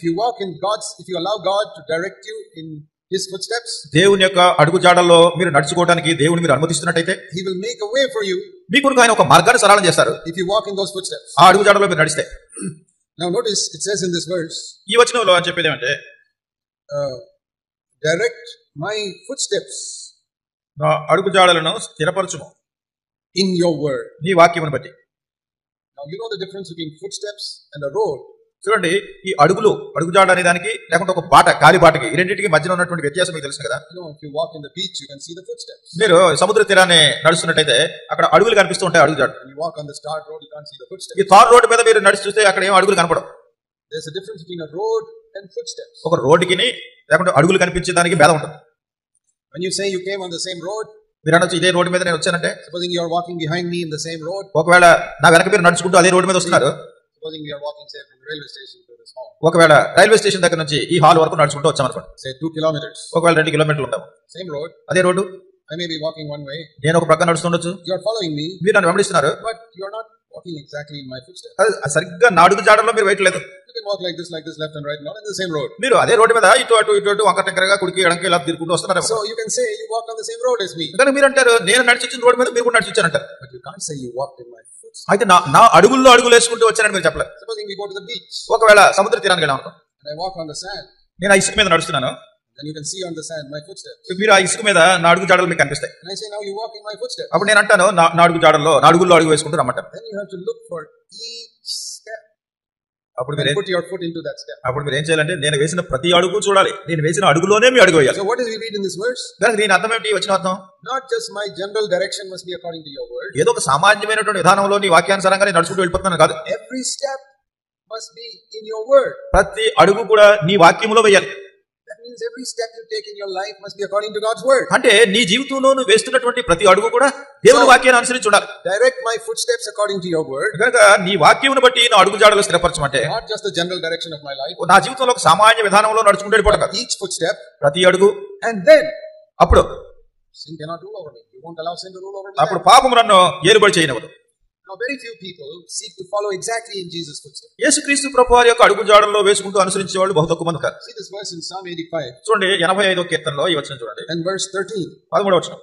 if you allow God to direct you in His footsteps, దేవుని యొక్క అడుగుజాడల్లో మీరు నడుచుకోవడానికి దేవుని మీరు అనుమతిస్తున్నట్టయితే He will make a way for you. మీకు ఆయన ఒక మార్గాన్ని సరళం చేస్తారు If you walk in those footsteps. ఆ అడుగుజాడల్లో మీరు నడిస్తే. Now notice it says in this verse. ఈ వచనంలో అని చెప్పేది ఏమంటే direct my footsteps. నా అడుగుజాడలను స్థిరపరచుము in your word. నీ వాక్యమును బట్టి. Now you know the difference between footsteps and a road. చూడండి, ఈ అడుగుజాడ అనే దానికి లేకుంటే ఒక బాట, గాలి బాటకి, ఈ రెండింటికి మధ్యలో ఉన్నటువంటి వ్యత్యాసం మీకు తెలుసు కదా. If you walk in the beach you can see the footsteps. మీరు సముద్ర తీరాన్ని నడుస్తున్నట్టయితే అక్కడ అడుగులు కనిపిస్తూ ఉంటాయి, అడుగుజాడ. You walk on the Start road you can't see the footsteps. ఈ తార్ రోడ్డు మీద మీరు నడిచి చూస్తే అక్కడ ఏం అడుగులు కనపడవు. There's a difference between a road and footsteps. ఒక రోడ్డుకి లేకుంటే అడుగులు కనిపించే దానికి భేదం ఉంటుంది. When you say you came on the same road, మీరు అనొచ్చు ఇదే రోడ్డు మీద నేను వచ్చానంటే. Supposing you are walking behind me in the same road. ఒకవేళ నా వెనక మీరు నడుచుకుంటూ అదే రోడ్డు మీద వస్తున్నారు. Supposing we are walking say from railway station to this hall. ఒకవేళ రైల్వే స్టేషన్ దగ్గర నుంచి ఈ హాల్ వరకు నడుచుకుంటూ వచ్చామనుకోండి. Say 2 kilometers. ఒకవేళ 2 కిలోమీటర్లు ఉంటాం. Same road. అదే road. I may be walking one way. నేను ఒక ప్రక్కన నడుస్తుండొచ్చు. You are following me. మీరు నన్ను వెంబడిస్తున్నారు. But you are not walking exactly in my footsteps. అది సరిగ్గా నా అడుగుజాడల్లో మీరు వేయట్లేదు. You can walk like this, left and right, not in the same road. మీరు అదే రోడ్డు మీద ఇటు అటు వంకర టెక్కరగా కుడికి ఎడంకి ఇలా తిరుగుకుంటూ వస్తున్నారు. So you can say you walk on the same road as me. కానీ మీరు అంటారు నేను నడిచి వచ్చిన రోడ్డు మీద మీరు కూడా నడిచి వచ్చారంటారు. But you can't say you walked in my footsteps. అయితే నా అడుగుల్లో అడుగులు వేసుకుంటూ వచ్చానని మీరు చెప్పలేదు. Supposing we go to the beach. ఒకవేళ సముద్ర తీరానికి వెళ్ళాం అనుకో. And I walk on the sand. నేను ఆ ఇసుక మీద నడుస్తున్నాను. Then you can see on the sand my footsteps. మీరు ఆ ఇసుక మీద నా అడుగుజాడలు మీకు కనిపిస్తాయి. And I say now you walk in my footsteps. అప్పుడు నేను అంటాను నా అడుగుజాడల్లో నా అడుగుల్లో అడుగు వేసుకుంటూ రమ్మంటాను. Then you have to look for each step. అప్పుడు and put your foot into that step. అప్పుడు మీరు ఏం చేయాలంటే నేను వేసిన ప్రతి అడుగు చూడాలి. నేను వేసిన అడుగులోనే మీ అడుగు వేయాలి. So what do we read in this verse? దానికి దీని అర్థం ఏంటి? వచ్చిన అర్థం not just my general direction must be according to your word. ఏదో ఒక సామాన్యమైనటువంటి విధానంలో నీ వాక్యానుసారంగా నేను నడుచుకుంటూ వెళ్ళిపోతున్నాను కాదు. Every step must be in your word. ప్రతి అడుగు కూడా నీ వాక్యములో వేయాలి. That means every step you take in your life must be according to God's word. అంటే నీ జీవితంలో నువ్వు వేస్తున్నటువంటి ప్రతి అడుగు కూడా దేవుని వాక్యాన్ని అనుసరించి ఉండాలి. Direct my footsteps according to your word. కనుక నీ వాక్యమును బట్టి నా అడుగుజాడలు స్థిరపరచమంటే not just the general direction of my life. నా జీవితంలో ఒక సామాన్య విధానంలో నడుచుకుంటూ వెళ్ళిపోవడం కాదు. Each footstep, ప్రతి అడుగు. and then అప్పుడు sin cannot rule over me. You won't allow sin to rule over me. అప్పుడు పాపము నన్ను ఏలుబడి చేయనివ్వదు. Now very few people seek to follow exactly in Jesus' footsteps. యేసుక్రీస్తు ప్రభువారి యొక్క అడుగుజాడల్లో వేసుకుంటూ అనుసరించే వాళ్ళు బహు తక్కువ మంది కాదు. See this verse in Psalm 85. చూడండి 85వ కీర్తనలో ఈ వచనం చూడండి. And verse 13. 13వ వచనం.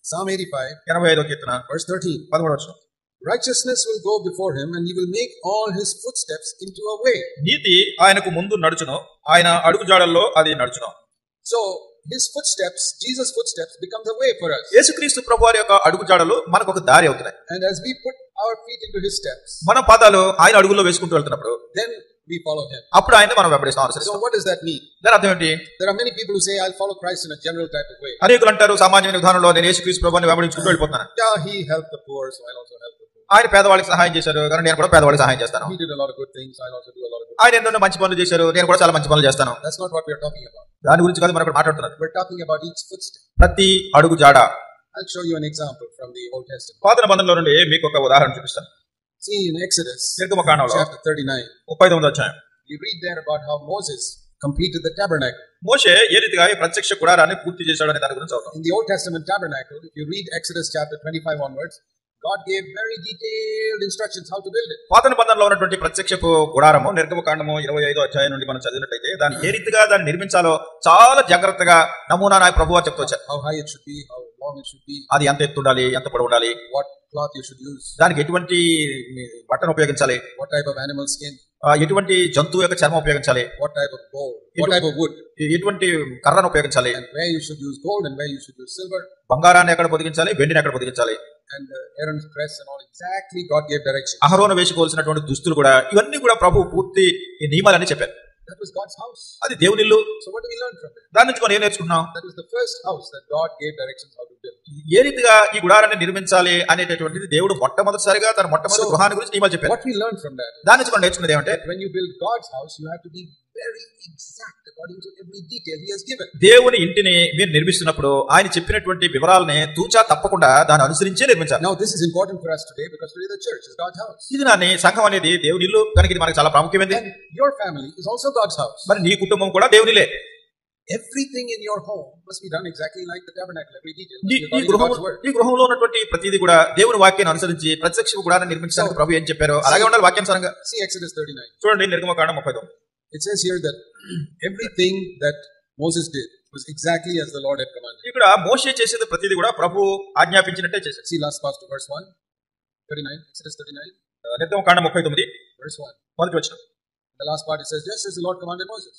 Psalm 85. 85వ కీర్తన verse 13. 13వ వచనం. Righteousness will go before him and he will make all his footsteps into a way. నీతి ఆయనకు ముందు నడుచును, ఆయన అడుగుజాడల్లో అది నడుచును. So his footsteps, Jesus' footsteps becomes a way for us. యేసుక్రీస్తు ప్రభువారి యొక్క అడుగుజాడలు మనకు ఒక దారి అవుతున్నాయి. And as we put our feet into his steps, మన పాదాలు ఆయన అడుగుల్లో వేసుకుంటూ వెళ్తున్నప్పుడు then we follow him. అప్పుడు ఆయన మనం వెంబడిస్తాం. So what does that mean? దాని అర్థం ఏంటి? There are many people who say I'll follow Christ in a general type of way. అనేకులు అంటారు సామాన్యమైన విధానంలో నేను యేసుక్రీస్తు ప్రభువుని వెంబడించుకుంటూ వెళ్ళిపోతున్నాను. Yeah, he helped the poor, so I'll also help the poor. ఆయన పేదవాళ్ళకి సహాయం చేశారు కానీ నేను కూడా పేదవాళ్ళకి సహాయం చేస్తాను. He did a lot of good things, I'll also do a lot of good. ఆయన ఎన్నో మంచి పనులు చేశారు, నేను కూడా చాలా మంచి పనులు చేస్తాను. That's not what we are talking about. దాని గురించి కాదు మనం ఇక్కడ మాట్లాడుతున్నారు. We're talking about each footstep. ప్రతి అడుగు జాడ. I'll show you an example from the Old Testament. పాత నిబంధనలో నుండి మీకు ఒక ఉదాహరణ చూపిస్తాను. See in Exodus నిర్గమకాండంలో chapter 39. 39వ అధ్యాయం. We read there about how Moses completed the tabernacle. మోషే ఏ రీతిగా ఈ ప్రత్యక్ష గుడారాన్ని పూర్తి చేశాడనే దాని గురించి చదువుతాం. In the Old Testament tabernacle, if you read Exodus chapter 25 onwards, God gave very detailed instructions how to build it. పాత నిబంధనలో ఉన్నటువంటి ప్రత్యక్షపు గుడారము నిర్గమకాండము 25వ అధ్యాయం నుండి మనం చదివినట్లయితే దాన్ని ఏ రీతిగా దాన్ని నిర్మించాలో చాలా జాగ్రత్తగా నమూనా నాయ ప్రభువు చెప్తూ వచ్చారు. How high it should be, how long it should be, అది ఎంత ఎత్తు ఉండాలి, ఎంత పొడవు ఉండాలి, what cloth you should use, దానికి ఎటువంటి బట్టను ఉపయోగించాలి, what type of animal skin, ఎటువంటి జంతువు యొక్క చర్మం ఉపయోగించాలి, what type of gold, what type of wood, ఎటువంటి కర్రను ఉపయోగించాలి, and where you should use gold and where you should use silver, బంగారాన్ని ఎక్కడ పొదిగించాలి, వెండిని ఎక్కడ పొదిగించాలి, and Aaron's dress and all, exactly God gave directions. అహరోను వేసుకోవాల్సినటువంటి దుస్తులు కూడా ఇవన్నీ కూడా ప్రభు పూర్తి ఈ నియమాలని చెప్పారు. That was God's house. అది దేవుని ఇల్లు. So what do we learn from that? దాని నుంచి మనం ఏం నేర్చుకున్నాం? That was the first house that God gave directions how to build. ఏ రీతిగా ఈ గుడారాన్ని నిర్మించాలి అనేటటువంటిది దేవుడు మొట్టమొదటిసారిగా తన మొట్టమొదటి గృహాన్ని గురించి నియమాలు చెప్పారు. What we learn from that? దాని నుంచి మనం నేర్చుకున్నది ఏమంటే when you build God's house you have to be very exact according to every detail he has given. దేవుని ఇంటిని మీరు నిర్మిస్తున్నప్పుడు ఆయన చెప్పినటువంటి వివరాలనే తూచా తప్పకుండా దాన్ని అనుసరించే నిర్మించాలి. Now this is important for us today because today the church is God's house. ఇది నాని సంఘం అనేది దేవుని ఇల్లు కనుక ఇది మనకు చాలా ప్రాముఖ్యమైనది. Your family is also God's house. మరి నీ కుటుంబం కూడా దేవునిలే. Everything in your home must be done exactly like the tabernacle. Every detail ఈ గృహంలో ఉన్నటువంటి ప్రతిదీ కూడా దేవుని వాక్యాన్ని అనుసరించి ప్రత్యక్ష గుడారాన్ని నిర్మించడానికి ప్రభు ఏం చెప్పారో అలాగే ఉండాలి వాక్యానుసారంగా. See Exodus 39. చూడండి నిర్గమకాండం 39. It says here that everything that Moses did was exactly as the Lord had commanded. ఇక్కడ మోషే చేసేది ప్రతిదీ కూడా ప్రభు ఆజ్ఞాపించినట్టే చేశాడు. See last part to verse 1, 39, Exodus 39. నిర్గమకాండం 39 verse 1. మొదటి వచనం. The last part it says, just as the Lord commanded Moses.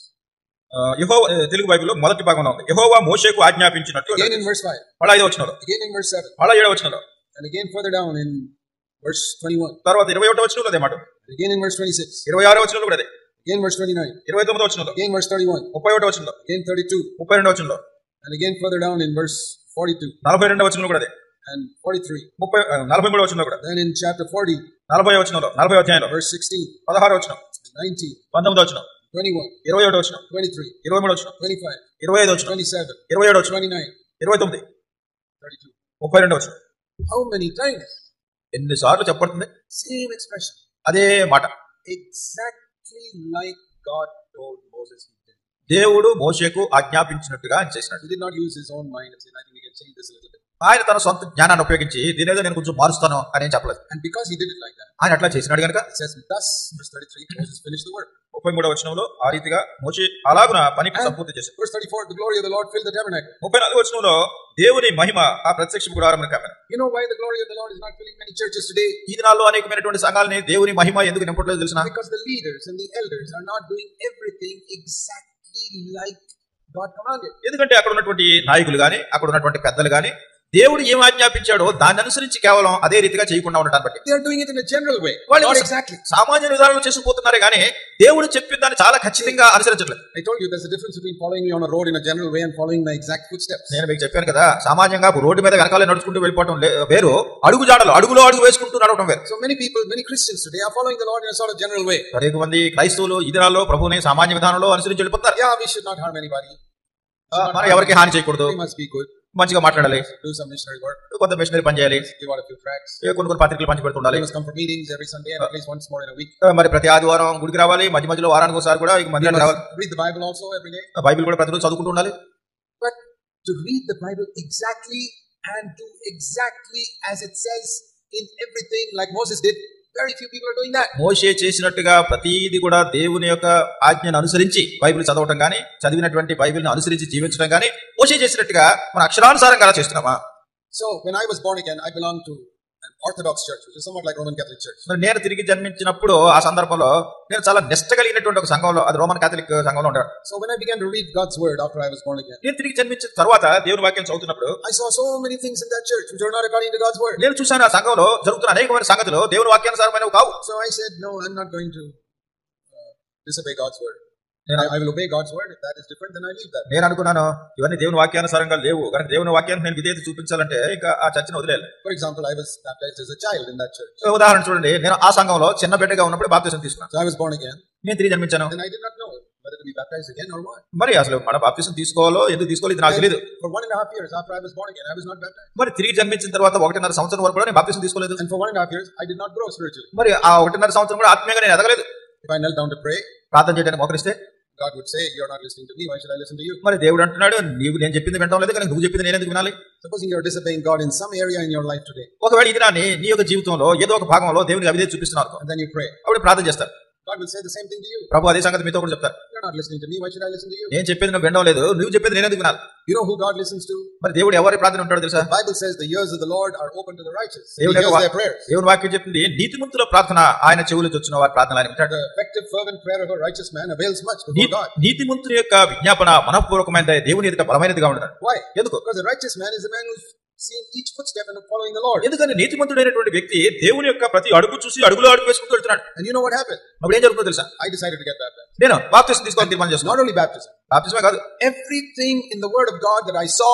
యెహోవా తెలుగు బైబిల్లో మొదటి భాగంలో ఉంది. యెహోవా మోషేకు ఆజ్ఞాపించినట్టు. Again in verse 5. మళ్ళా 5వ వచనంలో. Again in verse 7. మళ్ళా 7వ వచనంలో. And again further down in verse 21. తర్వాత 21వ వచనంలో అదే మాట. Again in verse 26. 26వ వచనంలో కూడా అదే. Again verse 29. 29వ వచనంలో. Again verse 31. 31వ వచనంలో. Again 32. 32వ వచనంలో. And again further down in verse 42. 42వ వచనంలో కూడా అదే. And 43. 43వ వచనంలో కూడా. Then in chapter 40. 40వ వచనంలో. 40వ అధ్యాయంలో. verse 16. 16వ వచనం. 19. 19వ వచనం. 21. 21వ వచనం. 23. 23వ వచనం. 25. 25వ వచనం. 27. 27వ వచనం. 29. 29. 32. 32వ వచనం. How many times? ఎన్నిసార్లు చెప్పబడుతుంది? Same expression. అదే మాట. Exactly like God told Moses he did. దేవుడు మోషేకు ఆజ్ఞాపించినట్టుగా ఆయన చేసినాడు. He did not use his own mind and say, I think we can change this a little bit. ఆయన తన సొంత జ్ఞానాన్ని ఉపయోగించి దీనేదో నేను కొంచెం మారుస్తాను అని చెప్పలేదు. And because he did it like that, ఆయన అట్లా చేసినాడు కనుక it says, thus, verse 33, Moses finished the work. 33వ వచనంలో ఆ రీతిగా మోషే అలాగున పనికి సంపూర్తి చేశాడు. Verse 34, the glory of the Lord filled the tabernacle. 34వ వచనంలో దేవుని మహిమ ఆ ప్రత్యక్ష గుడారమును కమ్మెను. You know why the glory of the Lord is not filling many churches today? ఈ దినాల్లో అనేకమైనటువంటి సంఘాలని దేవుని మహిమ ఎందుకు నింపట్లేదు తెలుసునా? Because the leaders and the elders are not doing everything exactly like God commanded. ఎందుకంటే అక్కడ ఉన్నటువంటి నాయకులు గాని అక్కడ ఉన్నటువంటి పెద్దలు గాని దేవుడు ఏం ఆజ్ఞాపించాడో దాన్ని అనుసరించి కేవలం అదే రీతిగా చేయకుండా ఉండటాన్ని బట్టి They are doing it in a general way. Not exactly. సామాన్య విధానంలో చేసుకుపోతున్నారే గానీ దేవుడు చెప్పిన దాన్ని చాలా ఖచ్చితంగా అనుసరించట్లేదు. I told you there's a difference between following me on a road in a general way and following my exact footsteps. నేను మీకు చెప్పాను కదా, సామాన్యంగా రోడ్డు మీద వెనకాలే నడుచుకుంటూ వెళ్ళిపోవడం వేరు, అడుగులో అడుగు వేసుకుంటూ నడవడం వేరు. So many people, many Christians today are following the Lord in a sort of general way. అనేక మంది క్రైస్తవులు ఈ దినాల్లో ప్రభువుని సామాన్య విధానంలో అనుసరించి వెళ్ళిపోతారు. Yeah, we should not harm anybody. మనం ఎవరికి హాని చేయకూడదు, We must be good. మంచిగా మాట్లాడాలి, Do some missionary work. కొంత మిషనరీ పని చేయాలి, Give out a few tracts. కొన్ని పత్రికలు పంచి పెడుతుండాలి. We must come for meetings every Sunday and at least once more in a week. మరి ప్రతి ఆదివారం గుడికి రావాలి, మధ్యలో వారానికి ఒకసారి కూడా మందిరానికి రావాలి. Read the Bible also every day. Bible కూడా ప్రతిరోజు చదువుకుంటూ ఉండాలి. But to read the Bible exactly and do exactly as it says in everything like Moses did, very few people are doing that. మోషే చేసినట్టుగా ప్రతిదీ కూడా దేవుని యొక్క ఆజ్ఞను అనుసరించి బైబిల్ చదవటం గానీ, చదివినటువంటి బైబిల్ని అనుసరించి జీవించడం గానీ మోషే చేసినట్టుగా మన అక్షరానుసారంగా చేస్తున్నామా? So when I was born again, I belonged to an Orthodox church, which is somewhat like Roman Catholic church. మరి నేను తిరిగి జన్మించినప్పుడు ఆ సందర్భంలో నేను చాలా నిష్ట కలిగినటువంటి ఒక సంఘంలో, అది రోమన్ కాథలిక్ సంఘంలో ఉంటాడు. So when I began to read God's word after I was born again, నేను తిరిగి జన్మించిన తర్వాత దేవుని వాక్యం చదువుతున్నప్పుడు I saw so many things in that church which are not according to God's word. నేను చూశాను ఆ సంఘంలో జరుగుతున్న అనేకమైన సంగతులు దేవుని వాక్యానుసారమైనవి కావు. So I said, no, I'm not going to disobey God's word. I will obey God's word. If that is different, then I leave that. నేను అనుకున్నాను ఇవన్నీ దేవుని వాక్యానుసారంగా లేవు, కానీ దేవుని వాక్యానికి నేను విధేయత చూపించాలంటే ఇంకా ఆ చర్చను వదిలేయాలి. For example, I was baptized as a child in that church. ఉదాహరణ చూడండి, నేను ఆ సంఘంలో చిన్న బిడ్డగా ఉన్నప్పుడు బాప్తిసం తీసుకున్నాను. So I was born again. నేను తిరిగి జన్మించాను. And I did not know whether to be baptized again or what. మరి అసలు మన బాప్తిసం తీసుకోవాలో ఎందుకు తీసుకోవాలి ఇది నాకు తెలియదు. For 1.5 years after I was born again, I was not baptized. మరి తిరిగి జన్మించిన తర్వాత 1.5 సంవత్సరం వరకు కూడా నేను బాప్తిసం తీసుకోలేదు. And for 1.5 years, I did not grow spiritually. మరి ఆ 1.5 సంవత్సరం కూడా ఆత్మీయంగా నేను ఎదగలేదు. If I knelt down to pray, ప్రార్థన చేయడానికి మోకరిస్తే God would say, you're not listening to me, why should I listen to you? మరి దేవుడు అంటున్నాడు, నీవు నేను చెప్పింది వినడం లేదు, కానీ నువ్వు చెప్పింది నేను ఎందుకు వినాలి? Supposing you're disobeying God in some area in your life today, ఒకవేళ ఇది నీ యొక్క జీవితంలో ఏదో ఒక భాగంలో దేవునికి అవిధేయత చూపిస్తున్నారు, and then you pray, అప్పుడు ప్రార్థన చేస్తారు. God will say the same thing to you. ప్రభు అదే సంగతి మీతో కూడా చెప్తారు. You're not listening to me, why should I listen to you? నేను చెప్పేది నువ్వు వినడం లేదు, నువ్వు చెప్పేది నేను ఎందుకు వినాలి? You know who God listens to? మరి దేవుడు ఎవరి ప్రార్థన ఉంటాడో తెలుసా? The Bible says the ears of the Lord are open to the righteous. He దేవుని hears their prayers. దేవుని వాక్యం చెప్తుంది, నీతిమంతుల ప్రార్థన ఆయన చెవులు చొచ్చిన వారి ప్రార్థన ఆయన వింటాడు. The effective fervent prayer of a righteous man avails much before God. నీతిమంతుని యొక్క విజ్ఞాపన మనఃపూర్వకమైన దేవుని ఎదుట బలమైనదిగా ఉండదు. Why? ఎందుకు? Because the righteous man is a man who's seen each footstep and following the Lord. ఎందుకంటే నీతిమంతుడైనటువంటి వ్యక్తి దేవుని యొక్క ప్రతి అడుగు చూసి అడుగులో అడుగు వేసుకుంటూ వెళ్తున్నాడు. And you know what happened? అప్పుడు ఏం జరుగుతుందో తెలుసా? I decided to get baptized. నేను బాప్తిసం తీసుకోవాలని తీర్మానం Not చేసుకున్నాను. only baptism. బాప్తిసమే కాదు, Everything in the word of God that I saw,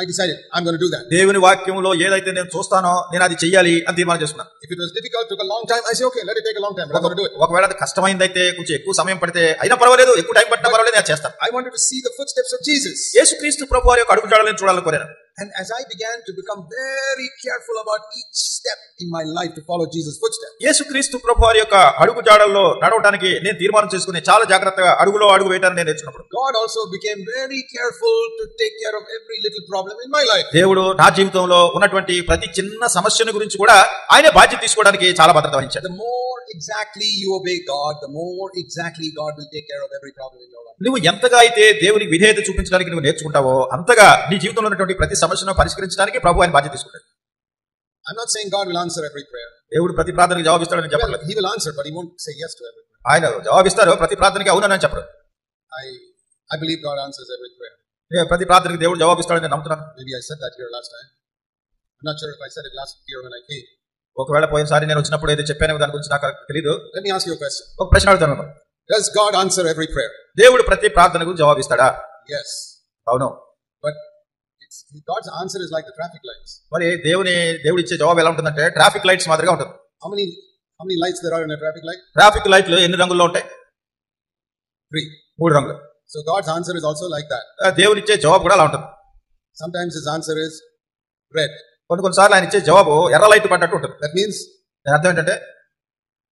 I decided I'm going to do that. దేవుని వాక్యంలో ఏదైతే నేను చూస్తానో నేను అది చెయ్యాలి అని తీర్మానం చేసుకున్నాను. If it was difficult, took a long time, I say okay, let it take a long time, but I'm going to do it. ఒకవేళ అది కష్టమైందైతే కొంచెం ఎక్కువ సమయం పడితే అయినా పర్వాలేదు, ఎక్కువ టైం పట్టినా పర్వాలేదు, నేను చేస్తాను. I wanted to see the footsteps of Jesus. యేసుక్రీస్తు ప్రభువారి యొక్క అడుగుజాడలను చూడాలని కోరాను. And as I began to become very careful about each step in my life to follow Jesus' footsteps, యేసుక్రీస్తు ప్రభువారి యొక్క అడుగు జాడల్లో నడవడానికి నేను తీర్మానం చేసుకుని చాలా జాగ్రత్తగా అడుగులో అడుగు వేయడానికి నేను నేర్చుకున్నప్పుడు God also became very careful to take care of every little problem in my life. దేవుడు నా జీవితంలో ఉన్నటువంటి ప్రతి చిన్న సమస్యను గురించి కూడా ఆయనే బాధ్యత తీసుకోవడానికి చాలా భద్రత వహించాడు. The more exactly you obey God, the more exactly God will take care of every problem in your life. నువ్వు ఎంతగా అయితే దేవునికి విధేయత చూపించడానికి నువ్వు నేర్చుకుంటావో అంతగా నీ జీవితంలో ఉన్నటువంటి ప్రతి సమస్యను పరిష్కరించడానికి ప్రభు ఆయన బాధ్యత తీసుకుంటాడు. I'm not saying God will answer every prayer. దేవుడు ప్రతి ప్రార్థనకి జవాబిస్తాడని చెప్పలేదు. He will answer, but he won't say yes to every prayer. ఆయన జవాబిస్తారు, ప్రతి ప్రార్థనకి అవునని చెప్పరు. I believe God answers every prayer. ప్రతి ప్రార్థనకి దేవుడు జవాబిస్తాడని నేను నమ్ముతున్నాను. Maybe I said that here last time. I'm not sure if I said it last year when I came. ఒకవేళ పోయినసారి నేను వచ్చినప్పుడు ఏదో చెప్పాను దాని గురించి నాకు తెలియదు. Let me ask you a question. ఒక ప్రశ్న అడుగుతాను. Does God answer every prayer? దేవుడు ప్రతి ప్రార్థనకు జవాబిస్తాడా? Yes. అవును. But God's answer is like the traffic lights. మరి దేవుడు ఇచ్చే జవాబు ఎలా ఉంటుందంటే ట్రాఫిక్ లైట్స్ మాదిరిగా ఉంటుంది. How many lights there are in a traffic light? Traffic లైట్లు ఎన్ని రంగుల్లో ఉంటాయి? 3 రంగులు. So God's answer is also like that. దేవుడు ఇచ్చే జవాబు కూడా అలా ఉంటుంది. Sometimes his answer is red. కొన్నిసార్లు ఆయన ఇచ్చే జవాబు ఎర్ర లైట్ పడ్డట్టు ఉంటుంది. That means దాని అర్థం ఏంటంటే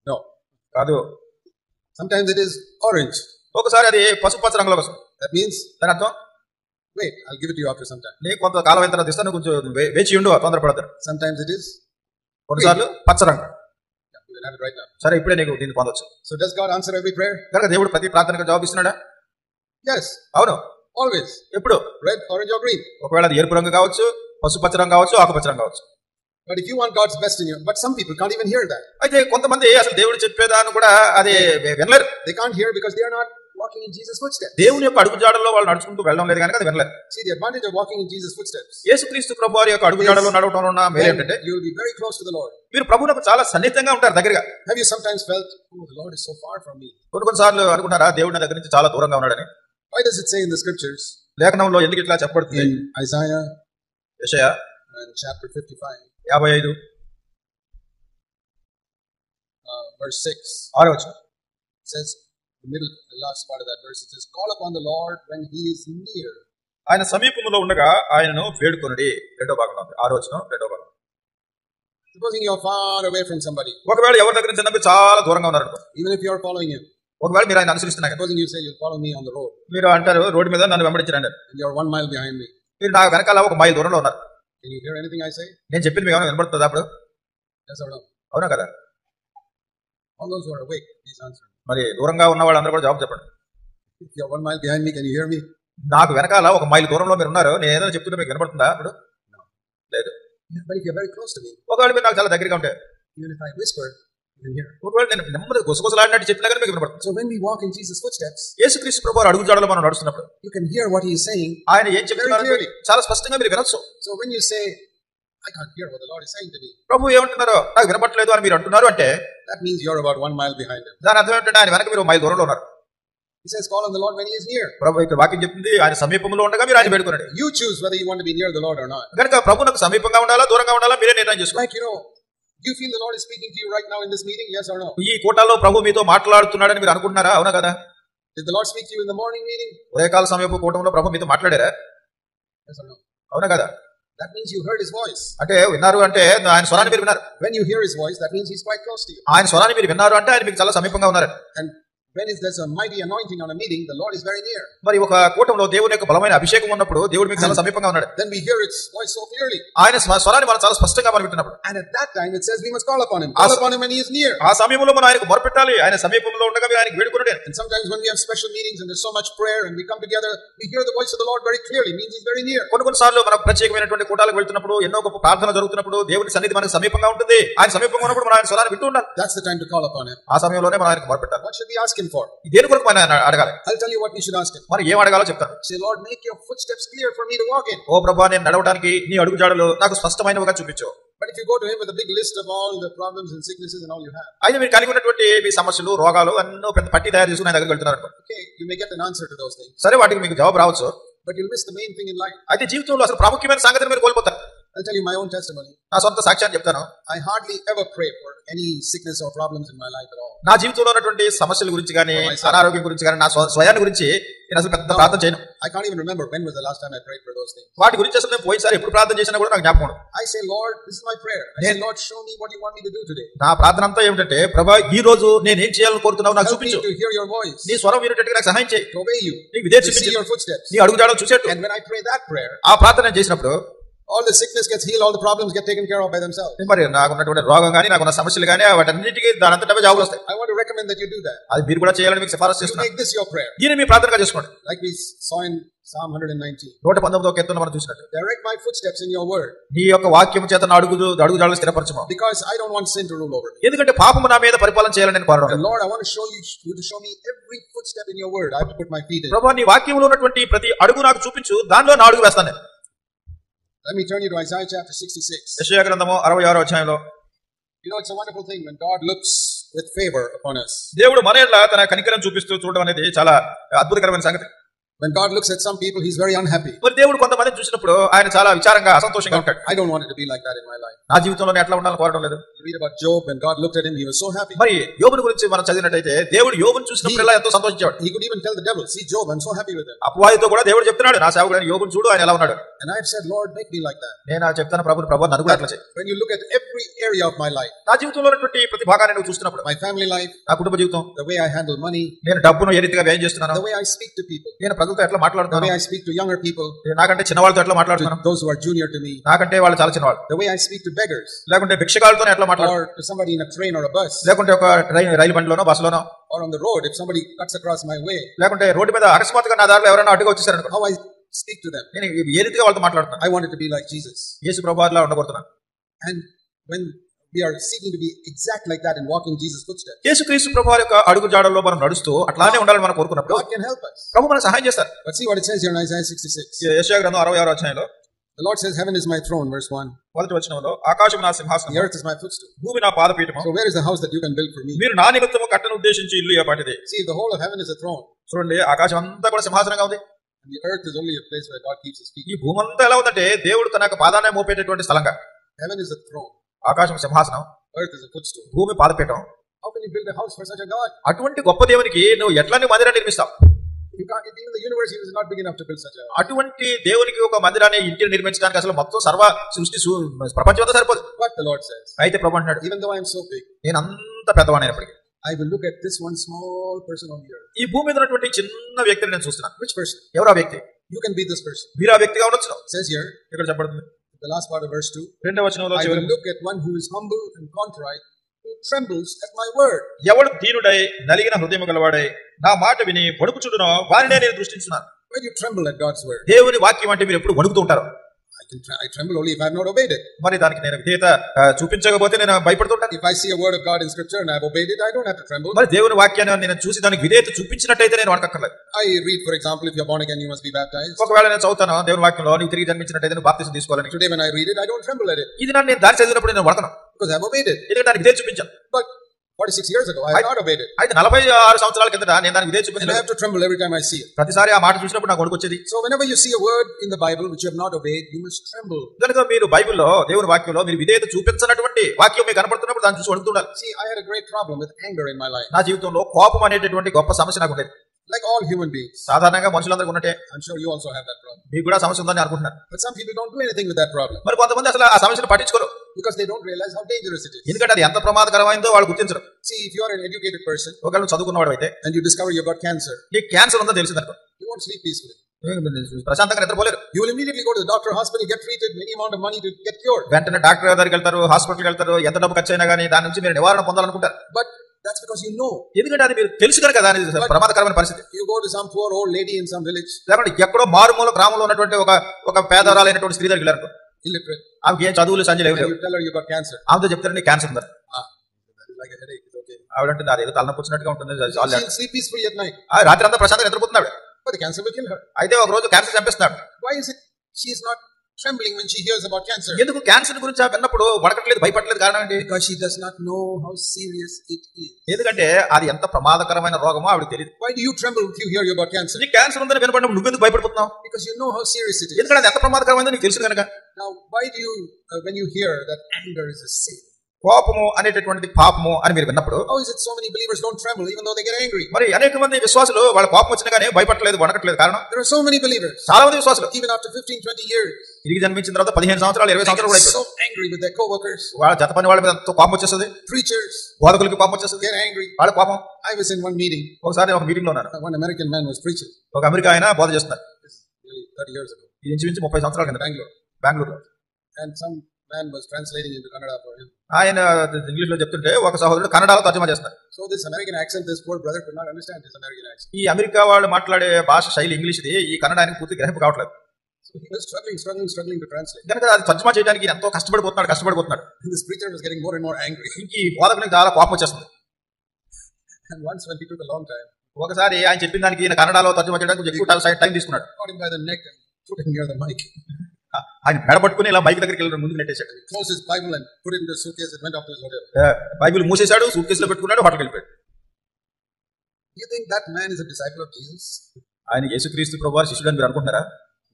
no. కాదు. Sometimes it is orange. ఒకసారి అది పసుపు పచ్చ రంగులో వస్తుంది. That means దాని అర్థం wait, I'll give it to you after some time. నీకు కొంత కాలం అయిన తర్వాత ఇస్తాను, కొంచెం వేచి ఉండు, తొందరపడతారు. Sometimes it is కొన్నిసార్లు పచ్చ రంగు. You will have it right now. సరే ఇప్పుడే నీకు దీన్ని పొందొచ్చు. So does God answer every prayer? కనుక దేవుడు ప్రతి ప్రార్థనకు జవాబిస్తున్నాడా? Yes. అవును. Always. ఎప్పుడు? Red, orange or green. ఒకవేళ అది ఎరుపు రంగు కావచ్చు, పసుపు పచ్చ రంగు కావచ్చు, ఆకుపచ్చ రంగు కావచ్చు. But if you want God's best in you, but some people can't even hear that. అయితే కొంతమంది అసలు దేవుడు చెప్పేదాన్ని కూడా అది వినలేరు. They can't hear because they are not walking in Jesus' footsteps. దేవుని యొక్క అడుగు జాడల్లో వాళ్ళు నడుచుకుంటూ వెళ్ళడం లేదు కనుక అది వినలేరు. See, the advantage of walking in Jesus' footsteps. యేసుక్రీస్తు ప్రభువారి యొక్క అడుగు జాడల్లో నడవడం ఉన్న మేలు ఏంటంటే you will be very close to the Lord. మీరు ప్రభువునకు చాలా సన్నిహితంగా ఉంటారు, దగ్గరగా. Have you sometimes felt, oh, the Lord is so far from me? కొన్నిసార్లు అనుకుంటారా దేవుడి దగ్గర నుంచి చాలా దూరంగా ఉన్నాడని? Why does it say in the scriptures? లేఖనంలో ఎందుకు ఇట్లా చెప్పబడుతుంది? In Isaiah యెషయా and chapter 55. 55 verse 6. 6వ వచనం. It says, the last part of that verse, it says, call upon the Lord when he is near. ఆయన సమీపంలో ఉండగా ఆయనను వేడుకొనుడి. రెండో భాగంలో 6వ వచనం, రెండో భాగం. Supposing you are far away from somebody. ఒకవేళ ఎవరి దగ్గర నుంచి చాలా దూరంగా ఉన్నారు, even if you are following him. ఒకవేళ మీరు ఆయన అనుసరిస్తున్నారు. Supposing you say you'll follow me on the road. మీరు అంటారు రోడ్డు మీద నన్ను వెంబడించండి. And you are 1 mile behind me. మీరు నా వెనకాల 1 మైల్ దూరంలో ఉన్నారు. Can you hear anything I say? నేను చెప్పింది మీకు ఏమైనా వినబడుతుందా అప్పుడు? Yes or no? అవునా కదా? All those who are awake, please answer. మరి దూరంగా ఉన్న వాళ్ళందరూ కూడా జవాబు చెప్పండి. If you are 1 mile behind me, can you hear me? నాకు వెనకాల 1 మైల్ దూరంలో మీరు ఉన్నారు, నేను ఏదైనా చెప్తుంటే మీకు వినబడుతుందా అప్పుడు? లేదు. But if you are very close to me, ఒకవేళ మీరు నాకు చాలా దగ్గరగా ఉంటే, even if I whisper, you can hear. ఒకవేళ నేను నెమ్మదిగా గుసగుసలాడినట్టు చెప్పినా కానీ మీకు వినబడుతుంది. So when we walk in Jesus' footsteps, యేసుక్రీస్తు ప్రభువారి అడుగు జాడలో మనం నడుస్తున్నప్పుడు you can hear what he is saying. ఆయన ఏం చెప్తున్నారో చాలా స్పష్టంగా మీరు వినొచ్చు. So when you say, I can't hear what the Lord is saying to me, ప్రభు ఏమంటున్నారో నాకు వినపట్లేదు అని మీరు అంటున్నారు అంటే, that means you are about 1 mile behind him. దాని అర్థం ఏంటంటే ఆయన వెనక మీరు 1 మైల్ దూరంలో ఉన్నారు. He says, call on the Lord when he is near. ప్రభు ఇక్కడ వాక్యం చెప్తుంది ఆయన సమీపంలో ఉండగా మీరు ఆయన వేడుకొనండి. You choose whether you want to be near the Lord or not. కనుక ప్రభువునకు సమీపంగా ఉండాలా దూరంగా ఉండాలా మీరే నిర్ణయం చేసుకోండి. Like, you feel the Lord is speaking to you right now in this meeting, yes or no? ఈ కూటాల్లో ప్రభు మీతో మాట్లాడుతున్నాడని మీరు అనుకుంటున్నారా? అవునా కదా? Did the Lord speak to you in the morning meeting? ఉదయకాల సమయపు కూటంలో ప్రభు మీతో మాట్లాడారా? Yes or no? అవునా కదా? That means you heard his voice. అంటే విన్నారు అంటే ఆయన స్వరాన్ని మీరు విన్నారు. When you hear his voice, that means he's quite close to you. ఆయన స్వరాన్ని మీరు విన్నారు అంటే ఆయన మీకు చాలా సమీపంగా ఉన్నారు. And when there's a mighty anointing on a meeting, the Lord is very near. మరి ఒక కూటంలో దేవుని యొక్క బలమైన అభిషేకం ఉన్నప్పుడు దేవుడు మీకు చాలా సమీపంగా ఉన్నాడు. Then we hear its voice so clearly. ఆయన స్వరాన్ని మనం చాలా స్పష్టంగా మనం వింటున్నప్పుడు. And at that time it says we must call upon him. Call upon him when he is near. ఆ సమయంలో మనం ఆయనకు మొరపెట్టాలి. ఆయన సమీపంలో ఉండగా మీరు ఆయనకు వేడుకొనండి. And sometimes when we have special meetings and there's so much prayer and we come together, we hear the voice of the Lord very clearly. It means he's very near. కొన్నిసార్లు మనం ప్రత్యేకమైనటువంటి కూటాలకు వెళ్తున్నప్పుడు ఎన్నో గొప్ప ప్రార్థన జరుగుతున్నప్పుడు దేవుని సన్నిధి మనకు సమీపంగా ఉంటుంది. ఆయన సమీపంగా ఉన్నప్పుడు మనం ఆయన స్వరాన్ని వింటూ ఉండాలి. That's the time to call upon him. ఆ సమయంలోనే మనం ఆయనకు మొరపెట్టాలి. What should we ask him for? దేని కొరకు మనం అడగాలి? I'll tell you what we should ask him. మరి ఏం అడగాలో చెప్తాను. Say, Lord, make your footsteps clear for me to walk in. ఓ ప్రభువా నేను నడవడానికి నీ అడుగు జాడలు నాకు స్పష్టమైనవిగా చూపించు. But if you go to him with a big list of all the problems and sicknesses and all you have, అయితే మీరు కలిగి ఉన్నటువంటి మీ సమస్యలు రోగాలు అన్నో పెద్ద పట్టి తయారు చేసుకుని ఆయన దగ్గరికి వెళ్తున్నారు. okay, you may get an answer to those things. సరే వాటికి మీకు జవాబు రావచ్చు. But you'll miss the main thing in life. అయితే జీవితంలో అసలు ప్రాముఖ్యమైన సంగతిని మీరు కోల్పోతారు. I'll tell you my own testimony. నా సొంత సాక్ష్యాన్ని చెప్తాను. I hardly ever pray for any sickness or problems in my life at all. నా జీవితంలో ఉన్నటువంటి సమస్యల గురించి కానీ అనారోగ్యం గురించి కానీ నా స్వయాన్ని గురించి నేను అసలు పెద్ద ప్రార్థన చేయను. I can't even remember when was the last time I prayed for those things. వాటి గురించి అసలు నేను పోయినసారి ఎప్పుడు ప్రార్థన చేసినా కూడా నాకు జ్ఞాపకం ఉండదు. I say, Lord, this is my prayer. I say, Lord, show me what you want me to do today. నా ప్రార్థన అంతా ఏమిటంటే, ప్రభువా ఈ రోజు నేను ఏం చేయాలని కోరుతున్నావు నాకు చూపించు. Help me to hear your voice. నీ స్వరం వినేటట్టుగా నాకు సహాయం చేయి. To obey you. నీకు విధేయత to see చూపించు. your footsteps. నీ అడుగుజాడలు చూసేట్టు. And when I pray that prayer, ఆ ప్రార్థన చేసినప్పుడు all the sickness gets healed, all the problems get taken care of by themselves. మరి నాకున్నటువంటి రోగం కానీ నాకున్న సమస్యలు కానీ వాటన్నిటికీ దానంతటా జవాబులు వస్తాయి. I want to recommend that you do that. అది మీరు కూడా చేయాలని మీకు సిఫారసు చేస్తున్నాను. Make this your prayer. దీన్ని మీ ప్రార్థనగా చేసుకోండి. Like we saw in Psalm 119. 119వ కీర్తనలో మనం చూసినట్టు. Direct my footsteps in your word. నీ యొక్క వాక్యం చేత నా అడుగుజాడలు స్థిరపరచుము. Because I don't want sin to rule over me. ఎందుకంటే పాపము నా మీద పరిపాలన చేయాలని నేను కోరను. And Lord, I want to show you to show me every footstep in your word. I have to put my feet in. ప్రభువా నీ వాక్యములో ఉన్నటువంటి ప్రతి అడుగు నాకు చూపించు, దానిలో నా అడుగు వేస్తాను నేను. Let me turn you to Isaiah chapter 66. యెషయా గ్రంథము 66వ అధ్యాయంలో. You know, it's a wonderful thing when God looks with favor upon us. దేవుడు మన ఎడల తన కనికరం చూపిస్తూ చూడడం అనేది చాలా అద్భుతకరమైన సంగతి. When God looks at some people, he's very unhappy. మరి దేవుడు కొంతమందిని చూసినప్పుడు ఆయన చాలా విచారంగా అసంతోషంగా ఉంటాడు. I don't want it to be like that in my life. నా జీవితంలో నేను ఎట్లా ఉండాలని కోరడం లేదు. You read about Job, when God looked at him, he was so happy. మరి యోబుని గురించి మనం చదివినట్టయితే దేవుడు యోబుని చూసినప్పుడు ఎంతో సంతోషించాడు. He could even tell the devil, see Job, I'm so happy with him. అపవాదితో కూడా దేవుడు చెప్తున్నాడు, నా సేవకుడైన యోబుని చూడు ఆయన ఎలా ఉన్నాడు. And I have said, Lord, make me like that. నేను చెప్తాను ప్రభువు నన్ను కూడా అట్లా చేయి. When you look at every area of my life, నా జీవితంలో ఉన్నటువంటి ప్రతి భాగాన్ని నువ్వు చూస్తున్నప్పుడు, my family life, నా కుటుంబ జీవితం, the way I handle money, నేను డబ్బును ఏ రీతిగా వ్యయం చేస్తున్నాను, the way I speak to people, నేను ప్రజలతో ఎట్లా మాట్లాడుతున్నాను, the way I speak to younger people, నాకంటే చిన్నవాళ్ళతో ఎట్లా మాట్లాడుతున్నాను, those who are junior to me, నాకంటే వాళ్ళు చాలా చిన్నవాళ్ళు, the way I speak to beggars, లేకుంటే భిక్షగాళ్ళతో ఎట్లా మాట్లాడు, or to somebody in a train or a bus, లేకుంటే ఒక రైలు బండిలోనో బస్సులోనో, or on the road if somebody cuts across my way, లేకుంటే రోడ్డు మీద అకస్మాత్తుగా నా దారిలో ఎవరైనా అడ్డుగా వచ్చేసారనుకో, how I speak to them. నేను ఏ రీతిగా వాళ్ళతో మాట్లాడుతాను. I want it to be like Jesus. యేసు ప్రభువులా ఉండబోతున్నాను. And when we are seeking to be exact like that and walk in Jesus' footsteps, యేసుక్రీస్తు ప్రభువు యొక్క అడుగు జాడల్లో మనం నడుస్తూ అట్లానే ఉండాలని మనం కోరుకున్నప్పుడు God can help us. ప్రభు మనకు సహాయం చేస్తారు. But see what it says here in Isaiah 66. యెషయా గ్రంథం 66వ అధ్యాయంలో The Lord says, heaven is my throne, verse 1. మొదటి వచనంలో ఆకాశం నా The సింహాసనం, earth is my footstool. భూమి నా పాదపీఠము. So where is the house that you can build for me? మీరు నా నిమిత్తము కట్టను ఉద్దేశించి ఇల్లు ఏపాటిది. See, the whole of heaven is a throne. చూడండి, ఆకాశం అంతా కూడా సింహాసనంగా ఉంది. And the earth is only a place where God keeps his feet. ఈ భూమి అంతా ఎలా ఉందంటే దేవుడు తన యొక్క పాదాన్ని మోపేటటువంటి స్థలంగా. Heaven is a throne. ఆకాశం సింహాసనం, Earth is a footstool. భూమి పాదపీఠం. How can you build a house for such a God? అటువంటి గొప్ప దేవునికి నువ్వు ఎట్లా నీ మందిరాన్ని నిర్మిస్తావు? You can't, even the universe is not big enough to build such a house. అటువంటి దేవునికి ఒక మందిరాన్ని ఇంటిని నిర్మించడానికి అసలు మొత్తం సర్వ సృష్టి ప్రపంచం అంతా సరిపోదు. But the Lord says, అయితే ప్రభు అంటున్నాడు, even though I am so big, నేను అంత పెద్దవాడైనప్పటికీ I will look at this one small person on the earth. ఈ భూమి మీద ఉన్నటువంటి చిన్న వ్యక్తిని నేను చూస్తున్నాను. Which person? ఎవరు ఆ వ్యక్తి? You can be this person. మీరు ఆ వ్యక్తిగా ఉండొచ్చు. It says here, ఇక్కడ చెప్పబడుతుంది the last part of verse 2, రెండవ వచనంలో, I will look at one who is humble and contrite, who trembles at my word. ఎవడు దీనుడై నలిగిన హృదయము గలవాడై నా మాట విని వణుకుచుండునో వారినే నేను దృష్టించున్నాను. Why do you tremble at God's word? దేవుని వాక్యం అంటే మీరు ఎప్పుడు వణుకుతూ ఉంటారు. I tremble only if I have not obeyed it. మరి దానికి నేను విధేయత చూపించకపోతే నేను భయపడుతుంటాను. If I see a word of God in scripture and I have obeyed it, I don't have to tremble. మరి దేవుని వాక్యాన్ని నేను చూసి దానికి విధేయత చూపించినట్టయితే నేను వణకక్కర్లేదు. I read, for example, if you're born again, you must be baptized. ఒకవేళ నేను చదువుతాను దేవుని వాక్యంలో నీవు తిరిగి జన్మించినట్టయితే నువ్వు బాప్తిసం తీసుకోవాలని. Today when I read it, I don't tremble at it. ఇది నేను దారి చదివినప్పుడు నేను వణకను. Because I have obeyed it. ఎందుకంటే దానికి విధేయత చూపించాను. But 46 years ago, I have not obeyed it. అయితే 46 సంవత్సరాల కిందట నేను దానికి విధేయత And I చూపించలేదు. have to tremble every time I see it. ప్రతిసారి ఆ మాట చూసినప్పుడు నాకు వణుకు వచ్చేది. So whenever you see a word in the Bible which you have not obeyed, you must tremble. కనుక మీరు బైబిల్లో దేవుని వాక్యంలో మీరు విధేయత చూపించినటువంటి వాక్యం మీకు కనపడుతున్నప్పుడు దాన్ని చూసి వణుకుతుండాలి. See, I had a great problem with anger in my life. నా జీవితంలో కోపం అనేటటువంటి గొప్ప సమస్య నాకు ఉండేది. Like all human beings. సాధారణంగా మనుషులందరూ ఉన్నట్టే. I'm sure you also have that problem. మీకు కూడా సమస్య ఉందని అనుకుంటున్నాను. But some people don't do anything with that problem. మరి కొంతమంది అసలు ఆ సమస్యను పట్టించుకోరు. Because they don't realize how dangerous it is. ఎందుకంటే అది ఎంత ప్రమాదకరమైందో వాళ్ళు గుర్తించరు. See, if you are an educated person ఒకవేళ నువ్వు చదువుకున్నవాడు అయితే and you discover you've got cancer, నీకు క్యాన్సర్ ఉందో తెలిసిందనుకో, you won't sleep peacefully. ప్రశాంతంగా నిద్రపోలేరు. You will immediately go to the doctor, hospital, get treated, any amount of money to get cured. వెంటనే doctor దగ్గరికి వెళ్తారు, హాస్పిటల్కి వెళ్తారు, ఎంత డబ్బు ఖర్చు అయినా కానీ దాని నుంచి మీరు నివారణ పొందాలనుకుంటారు. But that's because you know. ఎందుకంటే అది మీరు తెలుసు కనుక దాని ప్రమాదకరమైన పరిస్థితి. You go to some poor old lady in some village, లేకుంటే ఎక్కడో మారుమూల గ్రామంలో ఉన్నటువంటి ఒక పేదరాలైనటువంటి స్త్రీ దగ్గరికి వెళ్ళారు. illiterate, ఆమెకి ఏం చదువులు సంజయ్ and లేవు. you tell her you got cancer. ఆమెతో చెప్తారు నీకు క్యాన్సర్ ఉందా? That is like a headache. It's okay. ఆవిడంటే అది ఏదో తలనొప్పి వచ్చినట్టుగా ఉంటుంది. She'll sleep peacefully at night. రాత్రి అంతా ప్రశాంతంగా నిద్రపోతున్నాడు. But the cancer will kill her. అయితే ఒక రోజు cancer చంపేస్తున్నాడు. Why is it she is not trembling when she hears about cancer? ఎందుకు క్యాన్సర్ గురించి విన్నప్పుడు వడకట్లేదు, భయపడలేదు? కారణం ఏంటి? Because she does not know how serious it is. ఎందుకంటే అది ఎంత ప్రమాదకరమైన రోగమో ఆవిడకి తెలియదు. Why do you tremble if you hear about cancer? నీకు క్యాన్సర్ ఉందని వినపడినప్పుడు నువ్వెందుకు భయపడుతున్నావు? Because you know how serious it is. ఎందుకంటే అది ఎంత ప్రమాదకరమైందో నీకు తెలుసు కనుక. Now, why do you, when you hear that anger is a sin, కోపము అనేటటువంటిది పాపము అని మీరు విన్నప్పుడు how is it so many believers don't tremble even though they get angry? మరి అనేక మంది విశ్వాసులు వాళ్ళ కోపం వచ్చినా కానీ భయపడలేదు, వణకట్లేదు? కారణం There are so many believers, చాలా మంది విశ్వాసులు even after 15-20 years, తిరిగి జన్మించిన తర్వాత 15 సంవత్సరాలు 20 సంవత్సరాలు కూడా so angry with their co-workers, వాళ్ళ జత పని వాళ్ళ మీద ఎంతో కోపం వచ్చేస్తుంది, preachers బోధకులకి కోపం వచ్చేస్తుంది, get angry. వాళ్ళ కోపం. I was in one meeting. ఒకసారి ఒక మీటింగ్ లో ఉన్నారు. One American man was preaching. ఒక అమెరికా ఆయన బోధ చేస్తున్నారు. This is nearly 30 years ago. ఇది ఇంచుమించు 30 సంవత్సరాల కింద బెంగళూరులో. And some man was translating into Kannada for him. ఆయన ఇంగ్లీష్ లో చెప్తుంటే ఒక సహోదరుడు కన్నడలో తర్జుమా చేస్తారు. So this American accent, this poor brother could not understand his American accent. ఈ అమెరికా వాళ్ళు మాట్లాడే భాష శైలి ఇంగ్లీష్ది, ఈ కన్నడ ఆయనకు పూర్తి గ్రహింపు కావట్లేదు. So he was struggling to translate. కనుక అది తర్జుమా చేయడానికి ఎంతో కష్టపడిపోతున్నాడు. And this preacher was getting more and more angry. ఈ బోధకునికి చాలా కోపం వచ్చేస్తుంది. And once when he took a long time, ఒకసారి ఆయన చెప్పిన దానికి ఈయన కన్నడలో తర్జుమా చేయడానికి ఎక్కువ టైం తీసుకున్నాడు. caught him by the neck and put him near the mic. ఆయన మెడపట్టుకుని ఇలా మైక్ దగ్గరికి వెళ్ళి ముందుకు నెట్టేశాడు. Closed his Bible and put it into a suitcase and went off to his hotel. Bible మూసేశాడు, సూట్ కేసులో పెట్టుకున్నాడు, హోటల్కి వెళ్ళిపోయాడు. Do you think that man is a disciple of Jesus? ఆయన యేసుక్రీస్తు ప్రభువారి శిష్యుడు అని మీరు అనుకుంటున్నారా?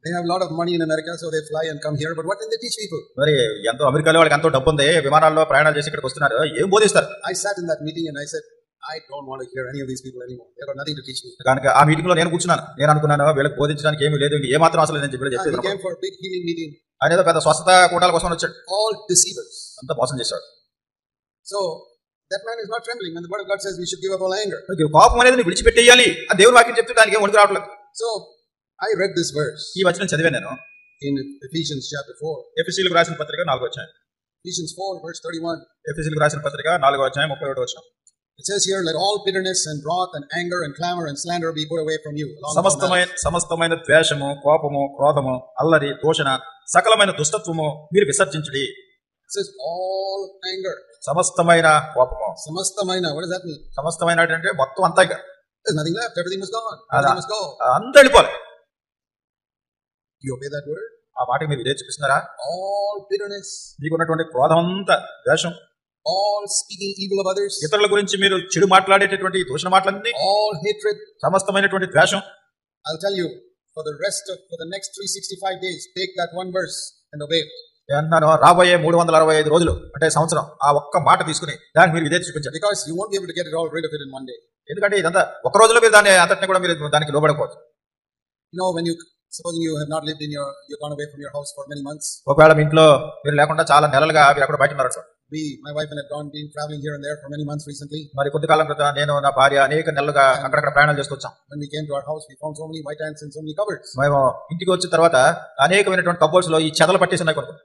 They have a lot of money in America, so they fly and come here. But what can they teach people? మరి ఎంతో అమెరికాలో వాళ్ళకి ఎంతో డబ్బు ఉంది, విమానాల్లో ప్రయాణాలు చేసి ఇక్కడికి వస్తున్నారు, ఏం బోధిస్తారు? I sat in that meeting and I said, I don't want to hear any of these people anymore. They have got nothing to teach me. కనుక ఆ మీటింగ్ లో నేను కూర్చున్నాను. నేను అనుకున్నాను వీళ్ళకి బోధించడానికి ఏమీ లేదు, ఏ మాత్రం అసలు నేను He చెప్పి came for a big healing meeting. ఆయన ఏదో పెద్ద స్వస్థత కూటాల కోసం వచ్చాడు. All deceivers. అంతా మోసం చేశాడు. So that man is not trembling when the word of God says we should give up all anger. కోపం అనేది నువ్వు విడిచిపెట్టేయాలి ఆ దేవుని వాక్యం చెప్తే దానికి ఏం వణుకు రావట్లేదు. So I read this verse ఈ వచనం చదివాను నేను in Ephesians chapter 4. ఎఫెసీయులకు రాసిన పత్రిక 4వ అధ్యాయం. Ephesians 4 verse 31. ఎఫెసీయులకు రాసిన పత్రిక 4వ అధ్యాయం 31వ వచనం. It says here, let all bitterness and wrath and anger and clamor and slander be put away from you. సమస్తమైన ద్వేషము, కోపము, క్రోధము, అల్లరి, దూషణ, సకలమైన దుష్టత్వము మీరు విసర్జించుడి. It says all anger. సమస్తమైన కోపము. Samastamaina, what does that mean? సమస్తమైన అంటే మొత్తం అంతా ఇక. There's nothing left. Everything was gone. Everything must go. అంతా వెళ్ళిపోవాలి. Do you obey that word? ఆ మాటకి మీరు ఇదే చూపిస్తున్నారా? All bitterness. మీకున్నటువంటి క్రోధం అంతా, ద్వేషం, all speaking evil of others, ఇతరుల గురించి మీరు చెడు మాట్లాడేటటువంటి దూషణ మాటలన్నీ, all hatred, సమస్తమైనటువంటి ద్వేషం. I'll tell you, for the next 365 days, take that one verse and obey it. అన్నాను రాబోయే 365 రోజులు అంటే సంవత్సరం ఆ ఒక్క మాట తీసుకుని దానికి మీరు ఇదే చూపించారు. Because you won't be able to get it all rid of it in one day. ఎందుకంటే ఇదంతా ఒక రోజులో మీరు దాన్ని అంతటిని కూడా మీరు దానికి లోబడకపోవచ్చు. You know, when supposing you have not lived you've gone away from your house for many months. ఒకవేళ మీ ఇంట్లో మీరు లేకుండా చాలా నెలలుగా మీరు అక్కడ బయట ఉన్నారు. My wife and I have been traveling here and there for many months recently. మరి కొద్ది కాలం క్రితం నేను నా భార్య అనేక నెలలుగా అక్కడక్కడ ప్రయాణాలు చేస్తూ వచ్చాం. When we came to our house, we found so many white ants and so many cupboards. మేము ఇంటికి వచ్చిన తర్వాత అనేకమైనటువంటి కబోర్డ్స్ లో ఈ చెదలు పట్టేసి ఉన్నాయి కొన్ని.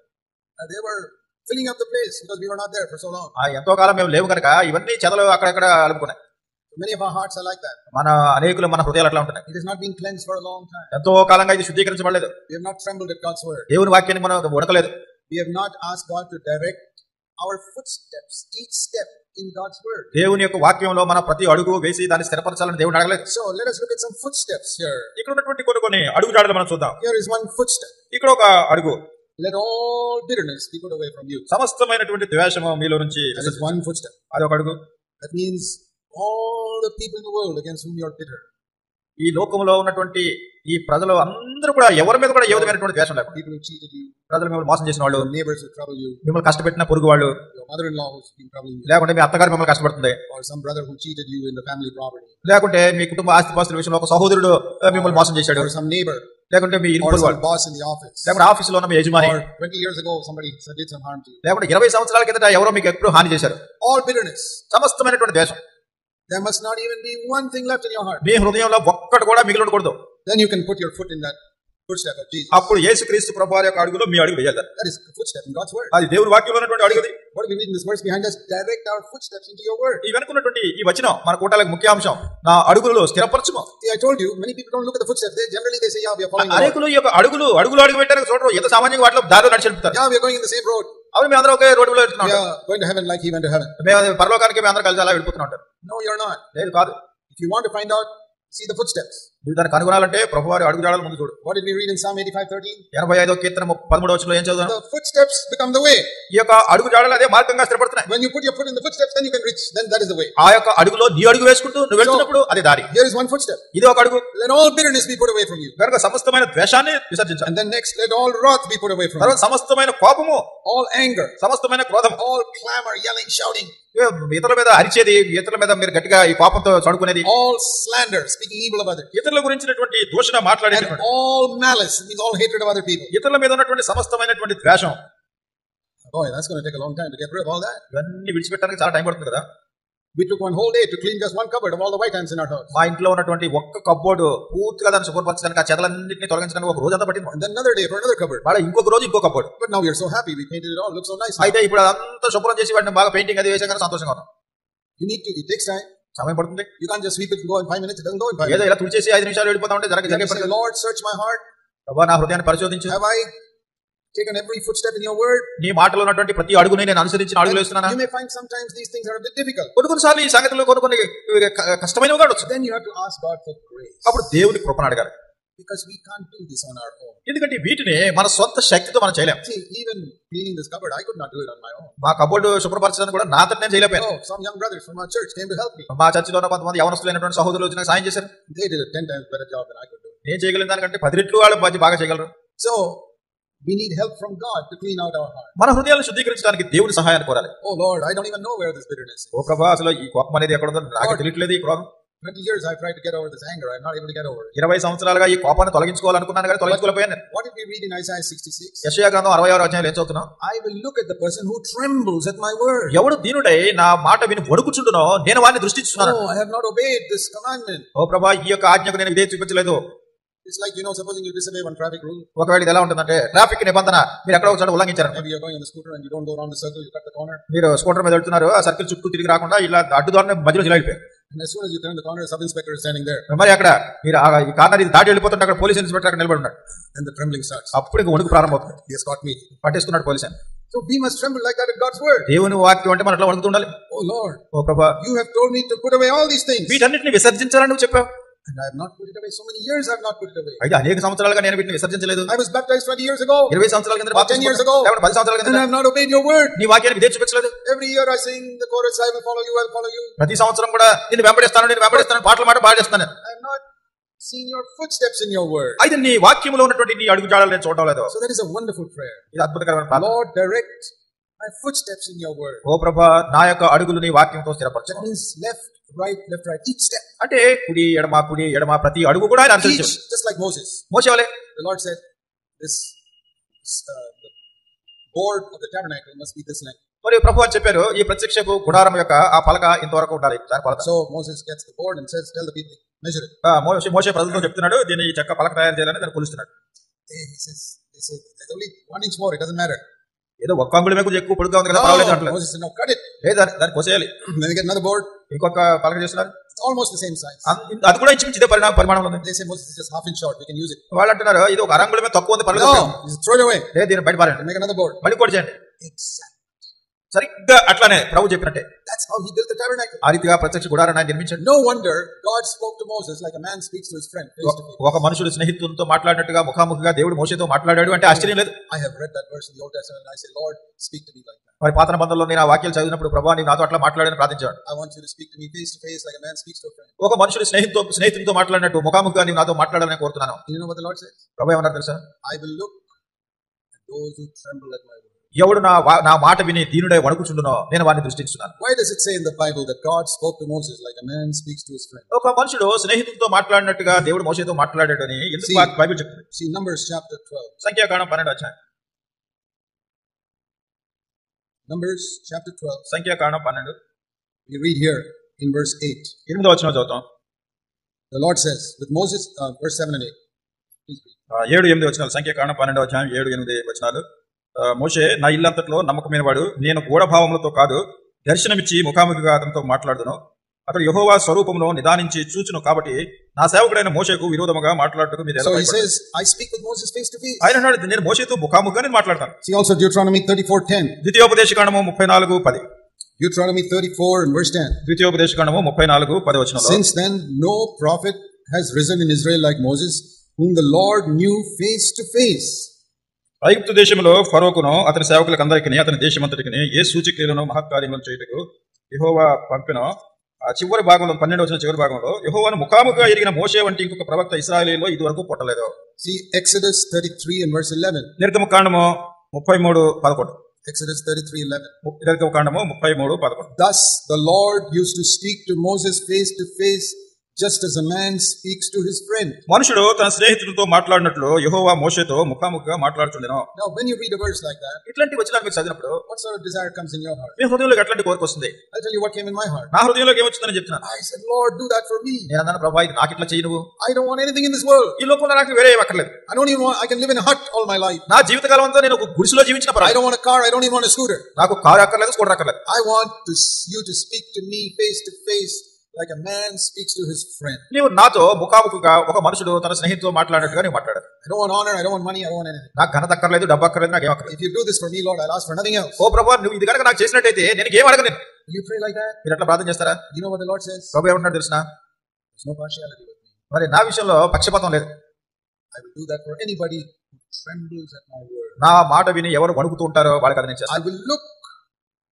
They were filling up the place because we were not there for so long. ఎంతో కాలం మేము లేవు కనుక ఇవన్నీ చెదలు అక్కడక్కడ అలుపుకున్నాయి. Many of our hearts are like that. మన హృదయాలు అట్లా ఉంటున్నాయి. It has not been cleansed for a long time. ఎంతో కాలంగా ఇది శుద్ధీకరించబడలేదు. We have not trembled at God's word. దేవుని వాక్యాన్ని మనం ఉడకలేదు. We have not asked God to direct our footsteps, each step in God's word. దేవుని యొక్క వాక్యంలో మన ప్రతి అడుగు వేసి దాన్ని స్థిరపరచాలని దేవుడు అడగలేదు. So let us look at some footsteps here. ఇక్కడ ఉన్నటువంటి కొన్ని అడుగుజాడలు మనం చూద్దాం. Here is one footstep. ఇక్కడ ఒక అడుగు. Let all bitterness be put away from you. సమస్తమైనటువంటి ద్వేషము మీలో నుంచి. That is one footstep. అది ఒక అడుగు. That means all the people in the world against whom you are bitter. ఈ లోకంలో ఉన్నటువంటి ఈ ప్రజలు అందరూ కూడా ఎవరి మీద కూడా ఏ విధమైనటువంటి ద్వేషం లేకుండా, people who cheated you, ప్రజలు మిమ్మల్ని మోసం చేసిన వాళ్ళు, neighbors who trouble you, మిమ్మల్ని కష్టపెట్టిన పొరుగు వాళ్ళు, your mother-in-law who's been troubling you, లేకుంటే మీ అత్తగారు మిమ్మల్ని కష్టపడుతుంది, or some brother who cheated you in the family property, లేకుంటే మీ కుటుంబ ఆస్తిపాస్తుల విషయంలో ఒక సహోదరుడు మిమ్మల్ని మోసం చేశాడు, or some neighbor, లేకుంటే మీ or some boss in the office, లేకుంటే ఆఫీసులో ఉన్న మీ యజమాని, or 20 years ago somebody did some harm to you, లేకుంటే 20 సంవత్సరాల కిందట ఎవరో మీకు ఎప్పుడు హాని చేశారు. all bitterness, సమస్తమైనటువంటి ద్వేషం. there must not even be one thing left in your heart. మీ హృదయంలో ఒక్కటి కూడా మిగిలి ఉండకూడదు. Then you can put your foot in that footstep of Jesus. అప్పుడు యేసుక్రీస్తు ప్రభువారి యొక్క అడుగులో మీ అడుగు వేయాలి. That is the footstep in God's word. అది దేవుని వాక్యంలో ఉన్నటువంటి అడుగుది. What do we read in this verse behind us? Direct our footsteps into your word. ఈ వెనుకున్నటువంటి ఈ వచనం మన కూటాలకు ముఖ్య అంశం. నా అడుగులలో స్థిరపరచుము. See, I told you, many people don't look at the footsteps. They generally say, yeah, we are following the అనేకులు ఈ యొక్క అడుగులు అడుగు పెట్టడానికి చూడరు. ఎంత సామాన్యంగా వాటిలో దారిలో నడిచి వెళ్తారు. yeah, we are going in the same road. అవును, మేము అందరం ఒకే రోడ్డులో వెళ్తున్నాం. We are going to heaven like he went to heaven. మేము పరలోకానికి మేము అందరం కలిసి అలా వెళ్ళిపోతున్నాం. No, you're not. లేదు, కాదు. If you want to find out, see the footsteps. నువ్వు దాన్ని కనుగొనాలంటే ప్రభువారి అడుగుజాడల ముందు చూడు. What did we read in Psalm 85:13? 85వ కీర్తన 13వ వచనంలో ఏం చదువుతాం? The footsteps become the way. ఈ యొక్క అడుగుజాడలు అదే మార్గంగా స్థిరపడుతున్నాయి. When you put your foot in the footsteps, then you can reach. Then that is the way. ఆ యొక్క అడుగులో నీ అడుగు వేసుకుంటూ నువ్వు వెళ్తున్నప్పుడు అదే దారి. Here is one footstep. ఇది ఒక అడుగు. Let all bitterness be put away from you. కనుక సమస్తమైన ద్వేషాన్ని విసర్జించాలి. And then next, let all wrath be put away from you. తర్వాత సమస్తమైన కోపము, all anger, సమస్తమైన క్రోధం, all clamor, yelling, shouting, ఇతరుల మీద అరిచేది, ఇతరుల మీద మీరు గట్టిగా ఈ కోపంతో చడుకునేది, all slander, speaking evil of others, ఇతరుల గురించినటువంటి దూషణ మాట్లాడేది, and all malice, means all hatred of other people. ఇతరుల మీద ఉన్నటువంటి సమస్తమైనటువంటి ద్వేషం. Boy, that's going to take a long time to get rid of all that. ఇవన్నీ విడిచిపెట్టడానికి చాలా టైం పడుతుంది కదా. We took one whole day to clean just one cupboard of all the white ants in our house. మా ఇంట్లో ఉన్నటువంటి ఒక్క cupboard పూర్తిగా దాన్ని శుభ్రపరచడానికి, ఆ చెదలన్నింటినీ తొలగించడానికి ఒక రోజు అంతా పట్టింది. And then another day for another cupboard. మళ్ళీ ఇంకొక రోజు ఇంకో cupboard. But now we are so happy, we painted it all, looks so nice. అయితే ఇప్పుడు అదంతా శుభ్రం చేసి వాటిని బాగా పెయింటింగ్ అది వేసాక సంతోషంగా ఉన్నాం. You need to, it takes time. సమయం పడుతుంది. You can't just sweep it and go in 5 minutes. It doesn't go in 5 ఏదో minutes. ఇలా తుడిచేసి 5 నిమిషాలు వెళ్ళిపోతా ఉంటే జరిగే Say, Lord, search my heart. ప్రభువా నా హృదయాన్ని పరిశోధించు. Have I taken every footstep in your word? నీ మాటలో ఉన్నటువంటి ప్రతి అడుగుని నేను అనుసరించిన అడుగులు వేస్తున్నానా? You may find sometimes these things are a bit difficult. కొన్నిసార్లు ఈ సంగతులు కొన్ని కష్టమైనవి ఉండొచ్చు. Then you have to ask God for grace. అప్పుడు దేవుని కృపను అడగాలి. Because we can't do this on our own. ఎందుకంటే వీటిని మన సొంత శక్తితో మనం చేయలేం. See, even cleaning this cupboard, I could not do it on my own. మా కబోర్డు శుభ్రపరచడానికి కూడా నాతో నేను చేయలేకపోయాను. Oh, some young brothers from our church came to help me. మా చర్చిలో ఉన్న కొంతమంది యవనస్తులైనటువంటి సహోదరులు వచ్చి నాకు సాయం చేశారు. They did a 10 times better job than I could do. నేను చేయగలిగిన దానికంటే 10 రెట్లు వాళ్ళు బాగా చేయగలరు. So we need help from God to clean out our heart. మన హృదయాలను శుద్ధీకరించడానికి దేవుని సహాయాన్ని కోరాలి. Oh Lord, I don't even know where this bitterness is. ఓ ప్రభువా, అసలు ఈ కోపం అనేది ఎక్కడ ఉందో నాకు తెలియట్లేదు. ఈ క్రోధం 20 years I've tried to get over this anger. I'm not able to get over it. 20 సంవత్సరాలుగా ఈ కోపాన్ని తొలగించుకోవాలనుకున్నాను కానీ తొలగించుకోలేకపోయాను. What did we read in Isaiah 66? యెషయా గ్రంథం 66వ అధ్యాయంలో ఏం చదువుతున్నాం? I will look at the person who trembles at my word. ఎవడు దీనుడై నా మాట విని వణుకుచుండునో నేను వారిని దృష్టిస్తున్నాను. Oh, I have not obeyed this commandment. ఓ ప్రభువా, ఈ యొక్క ఆజ్ఞకు నేను విధేయత చూపించలేదు. It's like, supposing you disobey one traffic rule. ఒకవేళ ఇది ఎలా ఉంటుందంటే ట్రాఫిక్ నిబంధన మీరు ఎక్కడ ఒక చోట ఉల్లంఘించారు. Maybe you're going on the scooter and you don't go around the circle, you cut the corner. మీరు స్కూటర్ మీద వెళ్తున్నారు, ఆ సర్కిల్ చుట్టూ తిరిగి రాకుండా ఇలా అడ్డుదారిని మధ్యలో వెళ్ళిపోయారు. And as soon as you turn the corner, a sub-inspector is standing there. మరి అక్కడ మీరు ఈ కార్నర్ ఇది దాటి వెళ్ళిపోతుంటే అక్కడ పోలీస్ ఇన్స్పెక్టర్ అక్కడ నిలబడి ఉన్నాడు. And the trembling starts. అప్పుడు ఇక వణుకు ప్రారంభమవుతుంది. He has caught me. పట్టేసుకున్నాడు పోలీస్ అని. So we must tremble like that at God's word. దేవుని వాక్యం అంటే మనం అట్లా వణుకుతూ ఉండాలి. Oh Lord, ఓ ప్రభువా, you have told me to put away all these things. వీటన్నిటిని విసర్జించాలని నువ్వు చెప్పావు. And I have not put it away. So many years I have not put it away. అయితే అనేక సంవత్సరాలుగా నేను వీటిని విసర్జించలేదు. I was baptized 20 years ago. 20 సంవత్సరాల కింద 10 years ago. 10 సంవత్సరాల And కింద I have not obeyed your word. నీ వాక్యానికి విధేయత చూపించలేదు. Every year I sing the chorus, I will follow you, I will follow you. ప్రతి సంవత్సరం కూడా నిన్ను వెంబడిస్తాను పాటలు పాడేస్తాను. I have not seen your footsteps in your word. అయితే నీ వాక్యములో ఉన్నటువంటి నీ అడుగు జాడలు నేను చూడడం లేదు. So that is a wonderful prayer. ఇది అద్భుతకరమైన ప్రార్థన. Lord, direct my footsteps in your word. ఓ ప్రభువా, నా యొక్క అడుగులు నీ వాక్యంతో స్థిరపరచు. That means left, right, each step. అంటే కుడి ఎడమ ప్రతి అడుగు కూడా ఆయన అనుసరించాడు. Just like Moses. మోషే వలే The Lord said, the board of the tabernacle must be this length. మరి ప్రభువు అని చెప్పారు, ఈ ప్రత్యక్షపు గుడారం యొక్క ఆ పలక ఇంతవరకు ఉండాలి. దాని కొలత. So Moses gets the board and says, tell the people, measure it. మోషే ప్రజలతో చెప్తున్నాడు, దీన్ని ఈ చెక్క పలక తయారు చేయాలని దాన్ని కొలుస్తున్నాడు. He says, there's only 1 inch more, it doesn't matter. ఏదో ఒక్క అంగుళమే కొంచెం ఎక్కువ పొడుగ్గా ఉంది కదా, పర్వాలేదు అంటారు. Moses said, no, cut it. లేదా దాన్ని కోసేయాలి. Then they get another board. ఇంకొక పలక చేస్తున్నారు. It's almost the same size. అది కూడా ఇంచుమించు ఇదే పరిమాణంలో ఉంది. They say Moses is just half inch short, we can use it. వాళ్ళు అంటున్నారు, ఇది ఒక అరంగుళమే తక్కువ ఉంది, పర్లేదు. No, just throw it away. లేదు, దీన్ని బయట పారండి. Make another board. మళ్ళీ కూడా చేయండి. Exactly. సరిగ్గా అట్లానే ప్రభు చెప్పినట్టే. That's how he built the tabernacle. ఆ రీతిగా ప్రత్యక్ష గుడారాన్ని ఆయన నిర్మించాడు. No wonder God spoke to Moses like a man speaks to his friend face to face. ఒక మనుషుడు స్నేహితులతో మాట్లాడినట్టుగా ముఖాముఖిగా దేవుడు మోషేతో మాట్లాడాడు అంటే ఆశ్చర్యం లేదు. I have read that verse in the Old Testament and I say, Lord, speak to me like that. మరి పాత నిబంధనలో నేను ఆ వాక్యాలు చదివినప్పుడు ప్రభువా నీవు నాతో అట్లా మాట్లాడని ప్రార్థించాడు. I want you to speak to me face to face like a man speaks to a friend. ఒక మనుషుడు స్నేహితునితో మాట్లాడినట్టు ముఖాముఖిగా నీవు నాతో మాట్లాడాలని కోరుతున్నాను. You know what the Lord says? ప్రభు ఏమన్నారు తెలుసా? I will look at those who tremble at my word. ఎవడు నా మాట విని దీనుడై వణుకుచుండునో నేను వారిని దృష్టించున్నాను. Why does it say in the Bible that God spoke to Moses like a man speaks to his friend? ఒక మనుషుడు స్నేహితునితో మాట్లాడినట్టుగా దేవుడు మోషేతో మాట్లాడాడని ఎందుకు బైబిల్ చెప్తుంది? See Numbers chapter 12. సంఖ్యాకాండం 12వ అధ్యాయం. Numbers chapter 12. సంఖ్యాకాండం 12. We read here in verse 8. 8వ వచనం చదువుతాం. The Lord says with Moses, verse 7 and 8. Please read. 7-8 వచనాలు. సంఖ్యాకాండం 12వ అధ్యాయం 7-8 వచనాలు. మోషే నా ఇల్లంతట్లో నమ్మకమైన వాడు, నేను గూఢభావములతో కాదు దర్శనమిచ్చి ముఖాముఖిగా అతనితో మాట్లాడుదును. అతడు యెహోవా స్వరూపమును నిదానించి చూచును కాబట్టి నా సేవకుడైన మోషేకు విరోధముగా మాట్లాడుటకు మీరు So he says, I speak with Moses face to face. ఆయన అన్నాడు, నేను మోషేతో ముఖాముఖిగా నేను మాట్లాడతాను. See also Deuteronomy 34:10. ద్వితీయోపదేశకాండము 34:10. Deuteronomy 34 and verse 10. ద్వితీయోపదేశకాండము 34:10 వచనంలో, Since then no prophet has risen in Israel like Moses, whom the Lord knew face to face. ఐగుప్తు దేశంలో ఫరోకును అతని సేవకులకు అందరికీ అతని దేశమంతటికి ఏ సూచక్రియలను మహత్కార్యములను చేయుటకు యెహోవా పంపిన ఆ చివరి భాగంలో 12వ వచనం చివరి భాగంలో యెహోవాను ముఖాముఖిగా ఎరిగిన మోషే వంటి ఇంకొక ప్రవక్త ఇశ్రాయేలీయుల్లో ఇదివరకు పుట్టలేదు. See Exodus 33 and verse 11. నిర్గమకాండము 33:11. Exodus 33:11. నిర్గమకాండము 33:11. Thus the Lord used to speak to Moses face to face, just as a man speaks to his friend. మనుషుడు తన స్నేహితుడితో మాట్లాడినట్లు యెహోవా మోషేతో ముఖాముఖిగా మాట్లాడుచుండెను. Now when you read a verse like that, ఇట్లాంటి వచనాలు మీరు చదివినప్పుడు what sort of desire comes in your heart? మీ హృదయంలోకి ఎట్లాంటి కోరిక వస్తుంది? I'll tell you what came in my heart. నా హృదయంలోకి ఏమొచ్చిందని చెప్తున్నాను. I said, Lord, do that for me. నేను అన్నాను, ప్రభువా ఇది నాకు ఇట్లా చేయను. I don't want anything in this world. ఈ లోకంలో నాకు వేరే అక్కర్లేదు. I can live in a hut all my life. నా జీవితకాలం అంతా నేను ఒక గుడిసెలో జీవించిన I don't want a car. I don't even want a scooter. నాకు కారు అక్కర్లేదు, స్కూటర్ అక్కర్లేదు. I want you to speak to me face to face, like a man speaks to his friend. నీవు నాతో ముఖాముఖిగా ఒక మనుషుడు తన స్నేహితుతో మాట్లాడినట్టుగా నీవు మాట్లాడాలి. I don't want honor, I don't want money, I don't want anything. నాకు ఘనత అక్కర్లేదు, డబ్బు అక్కర్లేదు, నాకు ఏం అక్కర్లేదు. If you do this for me, Lord, I'll ask for nothing else. ఓ ప్రభువా నువ్వు ఇది కనుక నాకు చేసినట్టయితే నేను ఏం అడగను. Will you pray like that? మీరు అట్లా ప్రార్థన చేస్తారా? You know what the Lord says? ప్రభు ఏమంటున్నాడు తెలుసా? There's no partiality with me. మరి నా విషయంలో పక్షపాతం లేదు. I will do that for anybody who trembles at my word. నా మాట విని ఎవరు వణుకుతూ ఉంటారో వాళ్ళకి అది నేను చేస్తాను.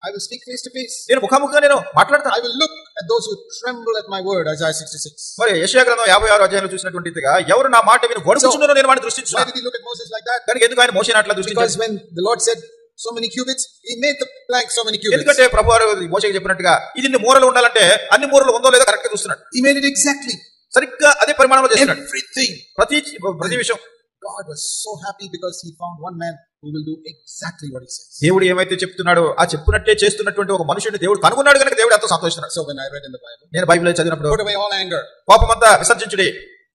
I will speak face to face. నేను ముఖాముఖిగా నేను మాట్లాడతాను. I will look at those who tremble at my word. Isaiah 66. మరి యెషయా గ్రంథం 56వ అధ్యాయంలో చూసినటువంటిదిగా ఎవరు నా మాట విని వణుకుచున్నారో నేను వాడిని దృష్టించుతాను. Why did he look at Moses like that? దానికి ఎందుకు ఆయన మోషేని అట్లా దృష్టించాడు? Because when the Lord said so many cubits, he made the plank so many cubits. ఎందుకంటే ప్రభువారు మోషేకి చెప్పినట్టుగా ఇది ఇన్ని మూరలు ఉండాలంటే అన్ని మూరలు ఉందో లేదో కరెక్ట్ గా చూస్తున్నాడు. He made it exactly. సరిగ్గా అదే పరిమాణంలో చేస్తున్నాడు. Everything. ప్రతి విషయం. God was so happy because he found one man who will do exactly what he says. దేవుడు ఏమైతే చెప్తున్నాడో ఆ చెప్పినట్టే చేస్తున్నటువంటి ఒక మనుషుడిని దేవుడు కనుగొన్నాడు కనుక దేవుడు ఎంతో సంతోషిస్తున్నాడు. So when I read in the Bible, నేను బైబిల్ చదివినప్పుడు put away all anger. కోపమంతా విసర్జించుడి.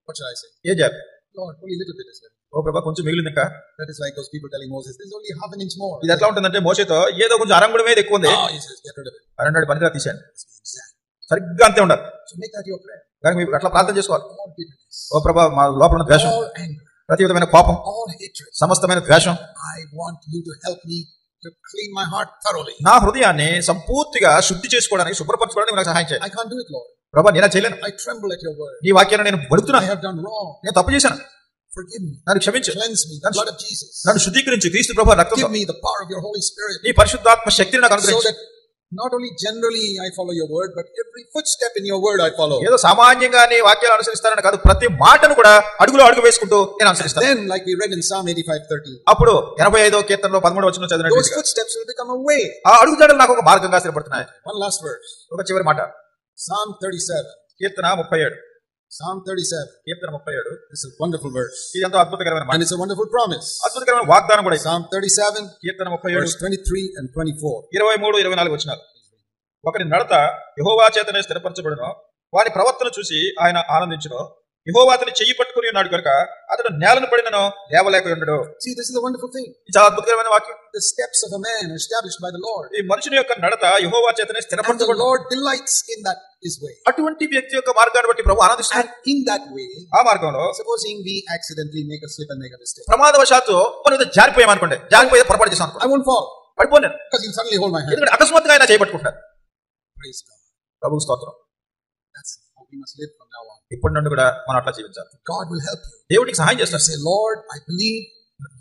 What should I say? ఏం చేయాలి? Lord, only little bit is left. ఓ ప్రభా కొంచెం మిగిలింది ఇంకా. That is like those people telling Moses, there's only half an inch more. ఇది ఎట్లా ఉంటుందంటే మోషేతో ఏదో కొంచెం అరంగుడు మీద ఎక్కువ ఉంది. He says, get rid of it. అరంగుడు పనిగా తీశాను. సరిగ్గా అంతే ఉండాలి. So make that your prayer. కానీ మీరు అట్లా ప్రార్థన చేసుకోవాలి. All bitterness. ఓ ప్రభా మా లోపల ఉన్న ద్వేషం, all anger, ప్రతి విధమైన కోపం, all hatred, సమస్తమైన ద్వేషం, I want you to help me to clean my heart thoroughly. నా హృదయాన్ని సంపూర్తిగా శుద్ధి చేసుకోవడానికి శుభ్రపరచుకోవడానికి నాకు సహాయం చేయి. I can't do it, Lord. ప్రభా నేను చేయలేను. I tremble at your word. నీ వాక్యాన్ని నేను వణుకుతున్నా. I have done wrong. నేను తప్పు చేశాను. Forgive me. నన్ను క్షమించు. Cleanse me. The blood of Jesus. నన్ను శుద్ధీకరించు క్రీస్తు ప్రభువు రక్తంతో. Give me the power of your Holy Spirit. నీ పరిశుద్ధాత్మ శక్తిని నాకు So అనుగ్రహించు. that not only generally I follow your word, but every footstep in your word I follow. ఏదో సామాన్యంగా నీ వాక్యాలు అనుసరిస్తానని కాదు, ప్రతి మాటను కూడా అడుగులో అడుగు వేసుకుంటూ నేను అనుసరిస్తాను. Then, like we read in Psalm 85:13, అప్పుడు 85వ కీర్తనలో 13వ వచనం those చదివినట్టు footsteps will become a way. ఆ అడుగుజాడలు నాకు ఒక మార్గంగా స్థిరపడుతున్నాయి. One last verse. ఒక చివరి మాట, Psalm 37. Keerthana 37. Psalm 37. Keerthana 37. It's a wonderful verse. ఇది ఎంతో అద్భుతకరమైన మాట, And it's a wonderful promise. అద్భుతకరమైన వాగ్దానం కూడా. Psalm 37, Keerthana verse 37 23 and 24. 23, 24 వచనాలు. ఒకరి నడత యెహోవా చేతనే స్థిరపరచబడును, వాని ప్రవర్తన చూసి ఆయన ఆనందించును. యెహోవా అతని చెయ్యి పట్టుకుని ఉన్నాడు కనుక అతడు నేలను పడినను లేవలేక ఉండడు. See, this is a wonderful thing. ఇది చాలా అద్భుతకరమైన వాక్యం. The steps of a man are established by the Lord. ఈ మనుషుని యొక్క నడత యెహోవా చేతనే And the స్థిరపరచబడును. Lord delights in that his way. అటువంటి వ్యక్తి యొక్క మార్గాన్ని బట్టి ప్రభు ఆనందిస్తాడు. And in that way, ఆ మార్గంలో supposing we accidentally make a slip and make a mistake, ప్రమాదవశాత్తు మనం ఏదో జారిపోయామనుకోండి, జారిపోయి పొరపాటు చేసాం అనుకోండి, I won't fall పడిపోయాను. because he'll suddenly hold my hand. ఎందుకంటే అకస్మాత్తుగా ఆయన చేయబట్టుకుంటారు. Praise God. ప్రభు స్తోత్రం. That's how we must live from now on. ఇప్పటి నుండి కూడా మనం అట్లా జీవించాలి. God will help you. దేవుడికి సహాయం You చేస్తాడు. say, Lord, I believe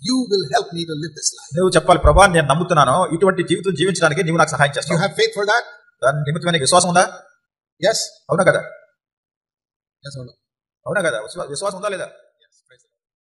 you will help me to live this life. నువ్వు చెప్పాలి, ప్రభా నేను నమ్ముతున్నాను, ఇటువంటి జీవితం జీవించడానికి నీవు నాకు సహాయం Do you చేస్తావు. have faith for that? దాని నిమిత్తమైన నీకు విశ్వాసం ఉందా? Yes? అవునా కదా? Yes or no? అవునా కదా? విశ్వాసం ఉందా లేదా?